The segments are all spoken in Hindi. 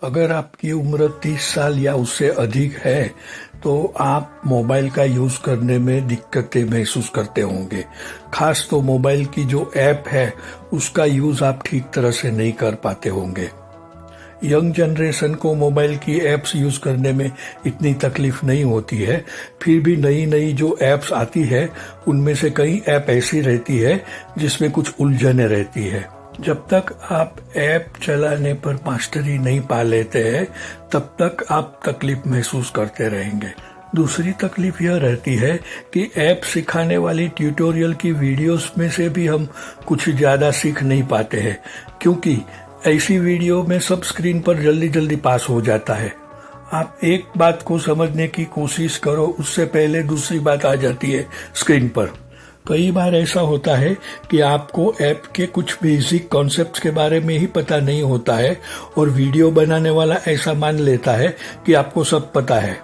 अगर आपकी उम्र 30 साल या उससे अधिक है तो आप मोबाइल का यूज करने में दिक्कतें महसूस करते होंगे। खास तो मोबाइल की जो ऐप है उसका यूज आप ठीक तरह से नहीं कर पाते होंगे। यंग जनरेशन को मोबाइल की ऐप्स यूज करने में इतनी तकलीफ नहीं होती है, फिर भी नई नई जो ऐप्स आती है उनमें से कई ऐप ऐसी रहती है जिसमें कुछ उलझने रहती है। जब तक आप ऐप चलाने पर मास्टरी नहीं पा लेते हैं तब तक आप तकलीफ महसूस करते रहेंगे। दूसरी तकलीफ यह रहती है कि ऐप सिखाने वाली ट्यूटोरियल की वीडियोस में से भी हम कुछ ज्यादा सीख नहीं पाते हैं, क्योंकि ऐसी वीडियो में सब स्क्रीन पर जल्दी जल्दी पास हो जाता है। आप एक बात को समझने की कोशिश करो, उससे पहले दूसरी बात आ जाती है स्क्रीन पर। कई बार ऐसा होता है कि आपको ऐप के कुछ बेसिक कॉन्सेप्ट्स के बारे में ही पता नहीं होता है और वीडियो बनाने वाला ऐसा मान लेता है कि आपको सब पता है।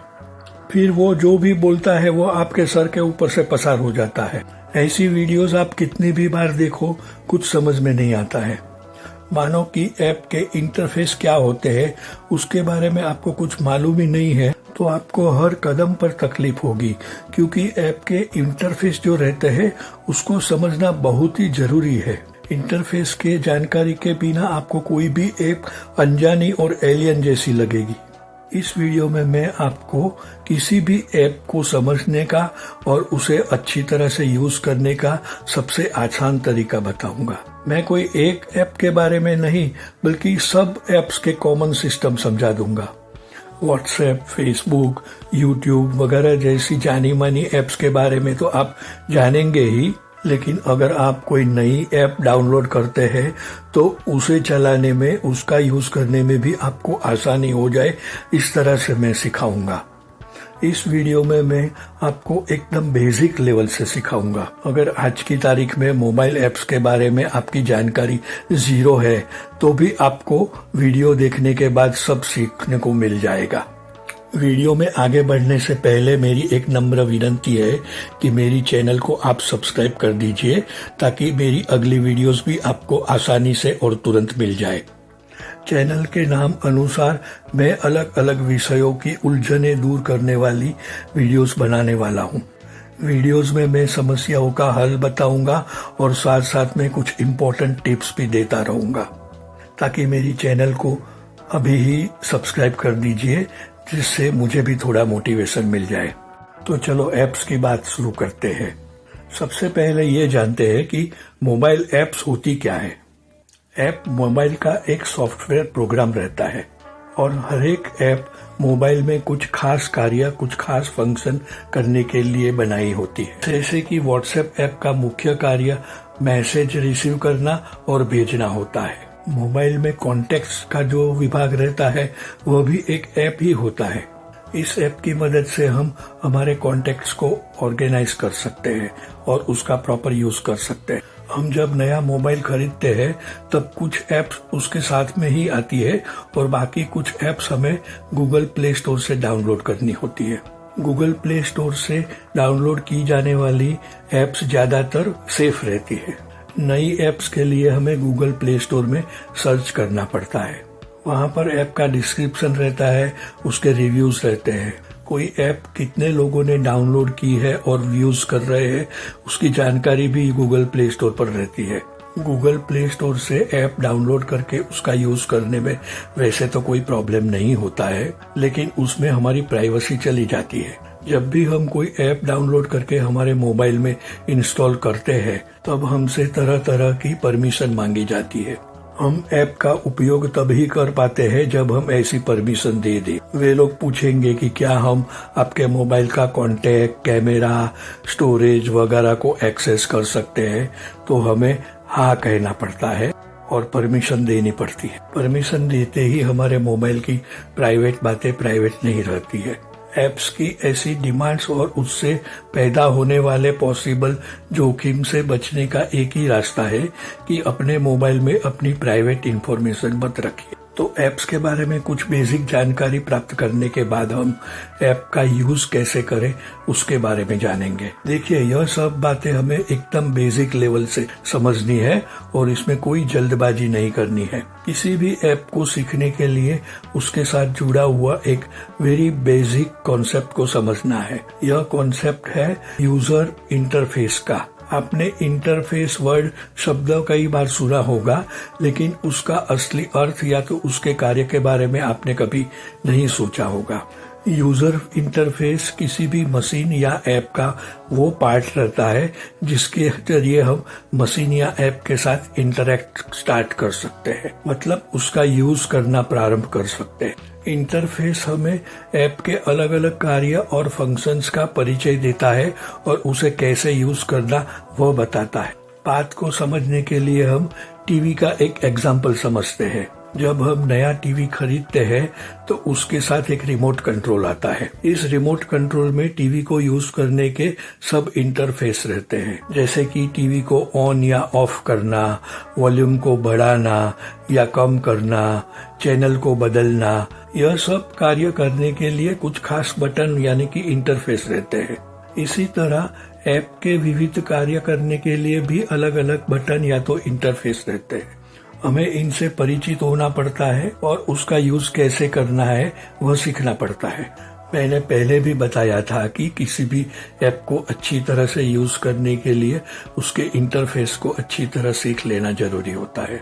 फिर वो जो भी बोलता है वो आपके सर के ऊपर से पसार हो जाता है। ऐसी वीडियोस आप कितनी भी बार देखो कुछ समझ में नहीं आता है। मानो कि ऐप के इंटरफेस क्या होते हैं उसके बारे में आपको कुछ मालूम ही नहीं है तो आपको हर कदम पर तकलीफ होगी, क्योंकि ऐप के इंटरफेस जो रहते हैं उसको समझना बहुत ही जरूरी है। इंटरफेस के जानकारी के बिना आपको कोई भी ऐप अनजानी और एलियन जैसी लगेगी। इस वीडियो में मैं आपको किसी भी ऐप को समझने का और उसे अच्छी तरह से यूज करने का सबसे आसान तरीका बताऊंगा। मैं कोई एक ऐप के बारे में नहीं बल्कि सब ऐप्स के कॉमन सिस्टम समझा दूंगा। व्हाट्सएप, फेसबुक, यूट्यूब वगैरह जैसी जानी मानी ऐप्स के बारे में तो आप जानेंगे ही, लेकिन अगर आप कोई नई ऐप डाउनलोड करते हैं तो उसे चलाने में, उसका यूज करने में भी आपको आसानी हो जाए, इस तरह से मैं सिखाऊंगा। इस वीडियो में मैं आपको एकदम बेसिक लेवल से सिखाऊंगा। अगर आज की तारीख में मोबाइल ऐप्स के बारे में आपकी जानकारी जीरो है तो भी आपको वीडियो देखने के बाद सब सीखने को मिल जाएगा। वीडियो में आगे बढ़ने से पहले मेरी एक नम्र विनती है कि मेरी चैनल को आप सब्सक्राइब कर दीजिए ताकि मेरी अगली वीडियोस भी आपको आसानी से और तुरंत मिल जाए। चैनल के नाम अनुसार मैं अलग अलग विषयों की उलझने दूर करने वाली वीडियोस बनाने वाला हूँ। वीडियोस में मैं समस्याओं का हल बताऊंगा और साथ साथ में कुछ इम्पोर्टेंट टिप्स भी देता रहूंगा, ताकि मेरी चैनल को अभी ही सब्सक्राइब कर दीजिए, जिससे मुझे भी थोड़ा मोटिवेशन मिल जाए। तो चलो ऐप्स की बात शुरू करते हैं। सबसे पहले ये जानते हैं कि मोबाइल ऐप्स होती क्या है। ऐप मोबाइल का एक सॉफ्टवेयर प्रोग्राम रहता है और हर एक ऐप मोबाइल में कुछ खास कार्य, कुछ खास फंक्शन करने के लिए बनाई होती है। जैसे कि व्हाट्सएप ऐप का मुख्य कार्य मैसेज रिसीव करना और भेजना होता है। मोबाइल में कॉन्टेक्ट्स का जो विभाग रहता है वह भी एक ऐप ही होता है। इस ऐप की मदद से हम हमारे कॉन्टेक्ट्स को ऑर्गेनाइज कर सकते हैं और उसका प्रॉपर यूज कर सकते हैं। हम जब नया मोबाइल खरीदते हैं तब कुछ ऐप्स उसके साथ में ही आती है और बाकी कुछ ऐप्स हमें गूगल प्ले स्टोर से डाउनलोड करनी होती है। गूगल प्ले स्टोर से डाउनलोड की जाने वाली ऐप्स ज्यादातर सेफ रहती है। नई ऐप्स के लिए हमें गूगल प्ले स्टोर में सर्च करना पड़ता है। वहाँ पर ऐप का डिस्क्रिप्शन रहता है, उसके रिव्यूज रहते हैं। कोई ऐप कितने लोगों ने डाउनलोड की है और व्यूज कर रहे हैं उसकी जानकारी भी गूगल प्ले स्टोर पर रहती है। गूगल प्ले स्टोर से ऐप डाउनलोड करके उसका यूज करने में वैसे तो कोई प्रॉब्लम नहीं होता है, लेकिन उसमें हमारी प्राइवेसी चली जाती है। जब भी हम कोई ऐप डाउनलोड करके हमारे मोबाइल में इंस्टॉल करते हैं तब हमसे तरह तरह की परमिशन मांगी जाती है। हम ऐप का उपयोग तभी कर पाते हैं जब हम ऐसी परमिशन दे दें। वे लोग पूछेंगे कि क्या हम आपके मोबाइल का कॉन्टैक्ट, कैमरा, स्टोरेज वगैरह को एक्सेस कर सकते हैं, तो हमें हाँ कहना पड़ता है और परमिशन देनी पड़ती है। परमिशन देते ही हमारे मोबाइल की प्राइवेट बातें प्राइवेट नहीं रहती है। ऐप्स की ऐसी डिमांड्स और उससे पैदा होने वाले पॉसिबल जोखिम से बचने का एक ही रास्ता है कि अपने मोबाइल में अपनी प्राइवेट इंफॉर्मेशन मत रखिए। तो ऐप्स के बारे में कुछ बेसिक जानकारी प्राप्त करने के बाद हम ऐप का यूज कैसे करें उसके बारे में जानेंगे। देखिए, यह सब बातें हमें एकदम बेसिक लेवल से समझनी है और इसमें कोई जल्दबाजी नहीं करनी है। किसी भी ऐप को सीखने के लिए उसके साथ जुड़ा हुआ एक वेरी बेसिक कॉन्सेप्ट को समझना है। यह कॉन्सेप्ट है यूजर इंटरफेस का। आपने इंटरफेस वर्ड शब्द कई बार सुना होगा, लेकिन उसका असली अर्थ या तो उसके कार्य के बारे में आपने कभी नहीं सोचा होगा। यूजर इंटरफेस किसी भी मशीन या ऐप का वो पार्ट रहता है जिसके जरिए हम मशीन या ऐप के साथ इंटरैक्ट स्टार्ट कर सकते हैं, मतलब उसका यूज करना प्रारंभ कर सकते हैं। इंटरफेस हमें ऐप के अलग अलग कार्य और फंक्शंस का परिचय देता है और उसे कैसे यूज करना वो बताता है। बात को समझने के लिए हम टीवी का एक एग्जाम्पल समझते हैं। जब हम नया टीवी खरीदते हैं तो उसके साथ एक रिमोट कंट्रोल आता है। इस रिमोट कंट्रोल में टीवी को यूज करने के सब इंटरफेस रहते हैं, जैसे कि टीवी को ऑन या ऑफ करना, वॉल्यूम को बढ़ाना या कम करना, चैनल को बदलना। यह सब कार्य करने के लिए कुछ खास बटन यानी कि इंटरफेस रहते हैं। इसी तरह ऐप के विविध कार्य करने के लिए भी अलग अलग बटन या तो इंटरफेस रहते हैं। हमें इनसे परिचित होना पड़ता है और उसका यूज कैसे करना है वह सीखना पड़ता है। मैंने पहले भी बताया था कि किसी भी ऐप को अच्छी तरह से यूज करने के लिए उसके इंटरफेस को अच्छी तरह सीख लेना जरूरी होता है।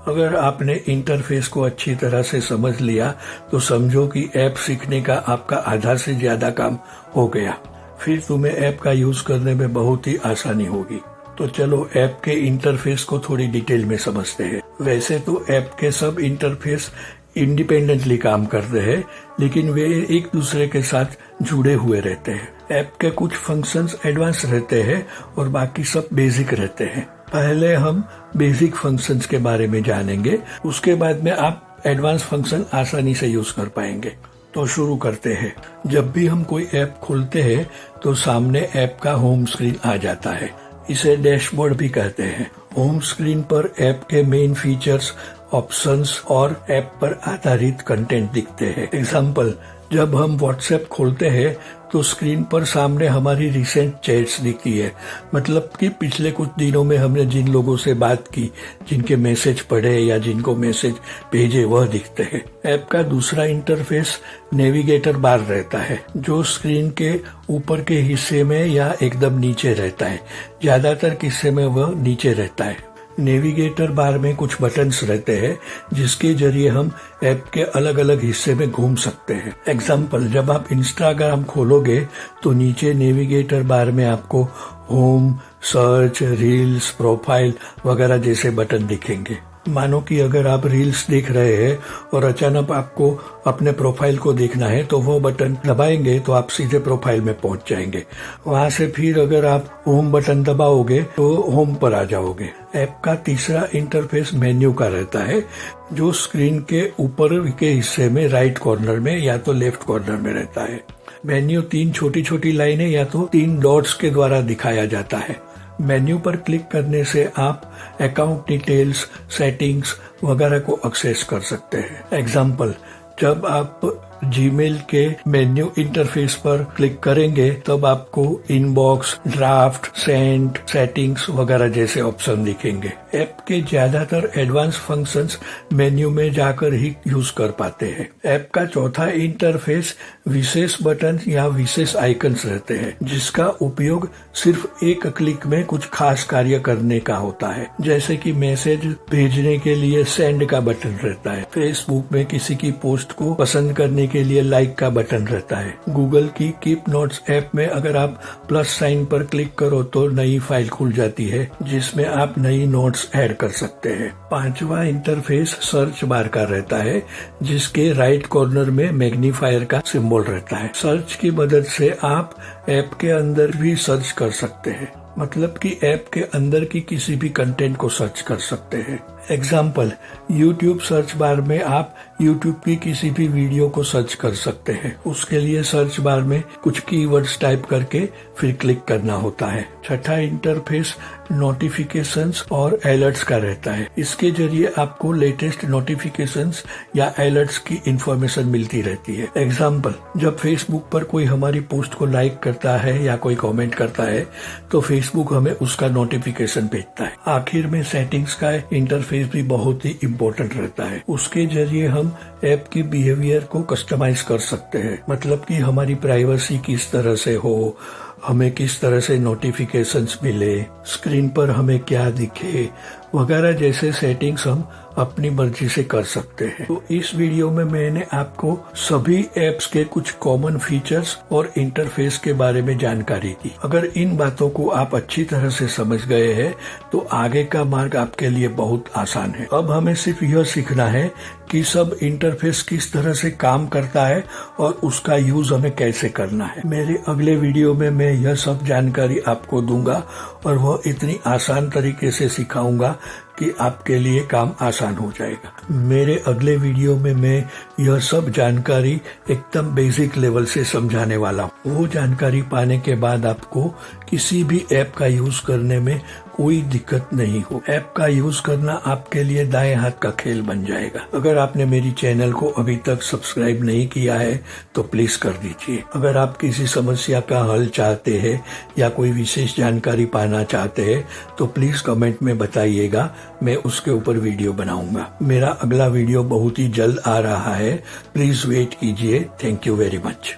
अगर आपने इंटरफेस को अच्छी तरह से समझ लिया तो समझो कि ऐप सीखने का आपका आधा से ज्यादा काम हो गया। फिर तुम्हें ऐप का यूज करने में बहुत ही आसानी होगी। तो चलो ऐप के इंटरफेस को थोड़ी डिटेल में समझते हैं। वैसे तो ऐप के सब इंटरफेस इंडिपेंडेंटली काम करते हैं, लेकिन वे एक दूसरे के साथ जुड़े हुए रहते हैं। ऐप के कुछ फंक्शंस एडवांस रहते हैं और बाकी सब बेसिक रहते हैं। पहले हम बेसिक फंक्शंस के बारे में जानेंगे, उसके बाद में आप एडवांस फंक्शन आसानी से यूज कर पाएंगे। तो शुरू करते हैं। जब भी हम कोई ऐप खोलते हैं तो सामने ऐप का होम स्क्रीन आ जाता है। इसे डैशबोर्ड भी कहते हैं। होम स्क्रीन पर ऐप के मेन फीचर्स, ऑप्शंस और ऐप पर आधारित कंटेंट दिखते हैं। एग्जाम्पल, जब हम व्हाट्सएप खोलते हैं तो स्क्रीन पर सामने हमारी रिसेंट चैट्स दिखती है, मतलब कि पिछले कुछ दिनों में हमने जिन लोगों से बात की, जिनके मैसेज पढ़े या जिनको मैसेज भेजे वह दिखते हैं। ऐप का दूसरा इंटरफेस नेविगेटर बार रहता है, जो स्क्रीन के ऊपर के हिस्से में या एकदम नीचे रहता है। ज्यादातर किस्से में वह नीचे रहता है। नेविगेटर बार में कुछ बटन्स रहते हैं जिसके जरिए हम ऐप के अलग अलग हिस्से में घूम सकते हैं। एग्जाम्पल, जब आप इंस्टाग्राम खोलोगे तो नीचे नेविगेटर बार में आपको होम, सर्च, रील्स, प्रोफाइल वगैरह जैसे बटन दिखेंगे। मानो कि अगर आप रील्स देख रहे हैं और अचानक आपको अपने प्रोफाइल को देखना है तो वो बटन दबाएंगे तो आप सीधे प्रोफाइल में पहुंच जाएंगे। वहां से फिर अगर आप होम बटन दबाओगे तो होम पर आ जाओगे। ऐप का तीसरा इंटरफेस मेन्यू का रहता है, जो स्क्रीन के ऊपर के हिस्से में राइट कॉर्नर में या तो लेफ्ट कॉर्नर में रहता है। मेन्यू 3 छोटी छोटी लाइनें या तो 3 डॉट्स के द्वारा दिखाया जाता है। मेन्यू पर क्लिक करने से आप अकाउंट डिटेल्स, सेटिंग्स वगैरह को एक्सेस कर सकते हैं। एग्जाम्पल, जब आप जीमेल के मेन्यू इंटरफेस पर क्लिक करेंगे तब आपको इनबॉक्स, ड्राफ्ट, सेंड, सेटिंग्स वगैरह जैसे ऑप्शन दिखेंगे। ऐप के ज्यादातर एडवांस फंक्शंस मेन्यू में जाकर ही यूज कर पाते हैं। ऐप का चौथा इंटरफेस विशेष बटन या विशेष आइकन्स रहते हैं, जिसका उपयोग सिर्फ एक क्लिक में कुछ खास कार्य करने का होता है। जैसे कि मैसेज भेजने के लिए सेंड का बटन रहता है, फेसबुक में किसी की पोस्ट को पसंद करने के लिए लाइक का बटन रहता है। गूगल की कीप नोट्स ऐप में अगर आप प्लस साइन पर क्लिक करो तो नई फाइल खुल जाती है जिसमें आप नई नोट्स ऐड कर सकते हैं। पांचवा इंटरफेस सर्च बार का रहता है, जिसके राइट कॉर्नर में मैग्नीफायर का सिंबल रहता है। सर्च की मदद से आप ऐप के अंदर भी सर्च कर सकते हैं, मतलब कि ऐप के अंदर की किसी भी कंटेंट को सर्च कर सकते हैं। एग्जाम्पल, YouTube सर्च बार में आप YouTube की किसी भी वीडियो को सर्च कर सकते हैं। उसके लिए सर्च बार में कुछ कीवर्ड्स टाइप करके फिर क्लिक करना होता है। छठा इंटरफेस नोटिफिकेशंस और अलर्ट्स का रहता है। इसके जरिए आपको लेटेस्ट नोटिफिकेशंस या अलर्ट्स की इंफॉर्मेशन मिलती रहती है। एग्जाम्पल, जब फेसबुक पर कोई हमारी पोस्ट को लाइक करता है या कोई कमेंट करता है तो फेसबुक हमें उसका नोटिफिकेशन भेजता है। आखिर में सेटिंग्स का इंटरफेस भी बहुत ही इम्पोर्टेंट रहता है। उसके जरिए हम ऐप की बिहेवियर को कस्टमाइज कर सकते हैं, मतलब कि हमारी प्राइवेसी किस तरह से हो, हमें किस तरह से नोटिफिकेशंस मिले, स्क्रीन पर हमें क्या दिखे वगैरह जैसे सेटिंग्स हम अपनी मर्जी से कर सकते हैं। तो इस वीडियो में मैंने आपको सभी एप्स के कुछ कॉमन फीचर्स और इंटरफेस के बारे में जानकारी दी। अगर इन बातों को आप अच्छी तरह से समझ गए हैं तो आगे का मार्ग आपके लिए बहुत आसान है। अब हमें सिर्फ यह सीखना है कि सब इंटरफेस किस तरह से काम करता है और उसका यूज हमें कैसे करना है। मेरे अगले वीडियो में मैं यह सब जानकारी आपको दूंगा और वह इतनी आसान तरीके से सिखाऊंगा कि आपके लिए काम आसान हो जाएगा। मेरे अगले वीडियो में मैं यह सब जानकारी एकदम बेसिक लेवल से समझाने वाला हूँ। वो जानकारी पाने के बाद आपको किसी भी ऐप का यूज करने में कोई दिक्कत नहीं हो। ऐप का यूज करना आपके लिए दाएं हाथ का खेल बन जाएगा। अगर आपने मेरी चैनल को अभी तक सब्सक्राइब नहीं किया है तो प्लीज कर दीजिए। अगर आप किसी समस्या का हल चाहते हैं या कोई विशेष जानकारी पाना चाहते हैं तो प्लीज कमेंट में बताइएगा, मैं उसके ऊपर वीडियो बनाऊंगा। मेरा अगला वीडियो बहुत ही जल्द आ रहा है, प्लीज वेट कीजिए। Thank you very much.